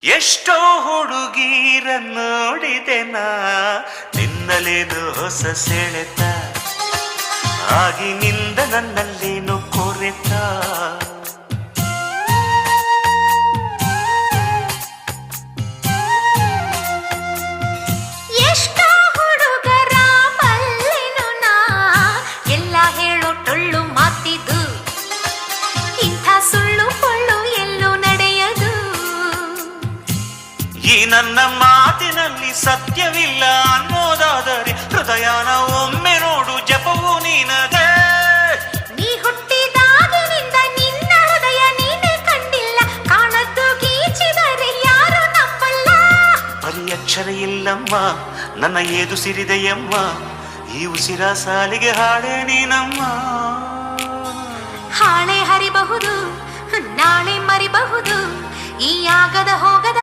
ಎಷ್ಟೋ ಹುಡುಗೀರ ನೋಡಿದೆನಾ ನಿನ್ನಲೇನು ಹೊಸ ಸೆಳೆತ ಆಗಿನಿಂದ ನನ್ನಲ್ಲೇನು ಕೊರೆತ ಎಷ್ಟೋ ಹುಡುಗರ ಬಲ್ಲೆನು ನಾ ಎಲ್ಲ ಹೇಳೋ ಟೊಳ್ಳು ಮಾತಿದು ಇಂಥ ಸುಳ್ಳು ಪೊಳ್ಳು ಎಲ್ಲೂ ನಡೆಯದು ಈ ನನ್ನ ಮಾತಿನಲ್ಲಿ ಸತ್ಯವಿಲ್ಲ ಅನ್ನೋದಾದರೆ ಹೃದಯನ ಒಮ್ಮೆ ನೋಡು ಜಪವು ನೀನದೇ ನೀ ಹುಟ್ಟಿದಾಗಿನಿಂದ ನಿನ್ನ ಹೃದಯ ನೀನೇ ಕಂಡಿಲ್ಲ ಕಾಣದ್ದು ಗೀಚಿದರೆ ಯಾರು ನಂಬಲ್ಲ ಬರೀ ಅಕ್ಷರ ಇಲ್ಲಮ್ಮ ನನ್ನ ಏದು ಸಿರಿದೆಯಮ್ಮ ಈ ಉಸಿರ ಸಾಲಿಗೆ ಹಾಡೆ ನೀನಮ್ಮ ಹಾಳೆ ಹರಿಬಹುದು ನಾಳೆ ಮರಿಬಹುದು ಈ ಆಗದ ಹೋಗದ